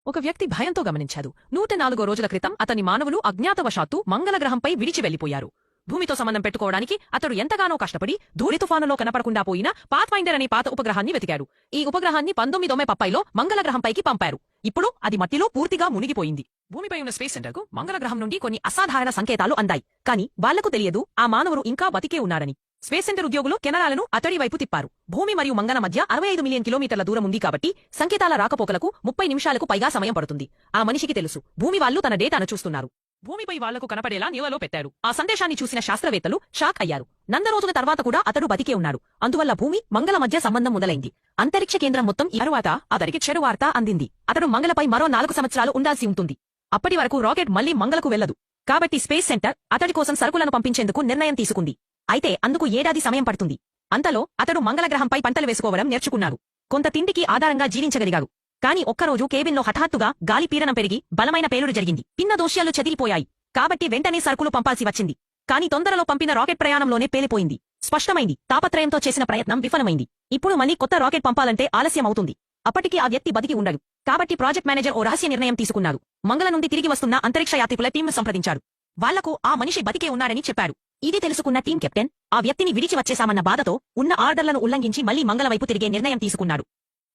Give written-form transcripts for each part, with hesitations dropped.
ఒక వ్యక్తి భయంతో గమనించాడు. 104 రోజుల క్రితం అతని మానవులు అజ్ఞాతవశాత్తు మంగళగ్రహంపై విడిచి వెళ్లిపోయారు. భూమితో సంబంధం పెట్టుకోవడానికి అతడు ఎంతగానో కష్టపడి ధూళి తుఫానులో కనపడకుండా పోయిన పాత్ఫైండర్ అనే పాత ఉపగ్రహాన్ని వెతికాడు. ఈ ఉపగ్రహాన్ని 1930లో మంగళగ్రహంపైకి పంపారు. ఇప్పుడు అది మట్టిలో పూర్తిగా మునిగిపోయింది. భూమిపై ఉన్న స్పేస్ సెంటర్కు మంగళగ్రహం నుండి కొన్ని అసాధారణ సంకేతాలు అందాయి. కానీ వాళ్లకు తెలియదు ఆ మానవుడు ఇంకా బతికే ఉన్నాడని. స్పేస్ సెంటర్ ఉద్యోగులు కెమెరాలను అతడి వైపు తిప్పారు. భూమి మరియు మంగళ మధ్య 65 మిలియన్ కిలోమీటర్ల దూరం ఉంది కాబట్టి సంకేతాల రాకపోకలకు 30 నిమిషాలకు పైగా సమయం పడుతుంది. ఆ మనిషికి తెలుసు భూమి వాళ్ళు తన డేటాను చూస్తున్నారు. భూమిపై వాళ్లకు కనపడేలా నీళ్లలో పెట్టాడు. ఆ సందేశాన్ని చూసిన శాస్త్రవేత్తలు షాక్ అయ్యారు. 100 రోజుల తర్వాత కూడా అతడు బతికే ఉన్నాడు. అందువల్ల భూమి మంగళ మధ్య సంబంధం మొదలైంది. అంతరిక్ష కేంద్రం మొత్తం ఈ తరువాత అతడికి చెడు వార్త అందింది. అతడు మంగళపై మరో 4 సంవత్సరాలు ఉండాల్సి ఉంటుంది. అప్పటి వరకు రాకెట్ మళ్లీ మంగళకు వెళ్లదు. కాబట్టి స్పేస్ సెంటర్ అతడి కోసం సరుకులను పంపించేందుకు నిర్ణయం తీసుకుంది. అయితే అందుకు ఏడాది సమయం పడుతుంది. అంతలో అతడు మంగళగ్రహంపై పంటలు వేసుకోవడం నేర్చుకున్నాడు. కొంత తిండికి ఆధారంగా జీవించగలిగాడు. కాని ఒక్కరోజు కేబిన్లో హఠాత్తుగా గాలి పీడనం పెరిగి బలమైన పేలుడు జరిగింది. పిన్న దోష్యాలు చెదిరిపోయాయి. కాబట్టి వెంటనే సరుకులు పంపాల్సి వచ్చింది. కాని తొందరలో పంపిన రాకెట్ ప్రయాణంలోనే పేలిపోయింది. స్పష్టమైంది తాపత్రయంతో చేసిన ప్రయత్నం విఫలమైంది. ఇప్పుడు మళ్లీ కొత్త రాకెట్ పంపాలంటే ఆలస్యం అవుతుంది. అప్పటికి ఆ వ్యక్తి బతికి ఉండడు. కాబట్టి ప్రాజెక్ట్ మేనేజర్ ఓ రహస్య నిర్ణయం తీసుకున్నాడు. మంగళ నుండి తిరిగి వస్తున్న అంతరిక్ష యాత్రికుల టీంను సంప్రదించాడు. వాళ్లకు ఆ మనిషి బతికే ఉన్నాడని చెప్పాడు. ఇది తెలుసుకున్న టీం కెప్టెన్ ఆ వ్యక్తిని విడిచి వచ్చేశామన్న బాధతో ఉన్న ఆర్డర్లను ఉల్లంఘించి మళ్లీ మంగళ వైపు తిరిగే నిర్ణయం తీసుకున్నాడు.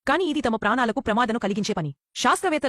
కాని ఇది తమ ప్రాణాలకు ప్రమాదం కలిగించే పని. శాస్త్రవేత్తలు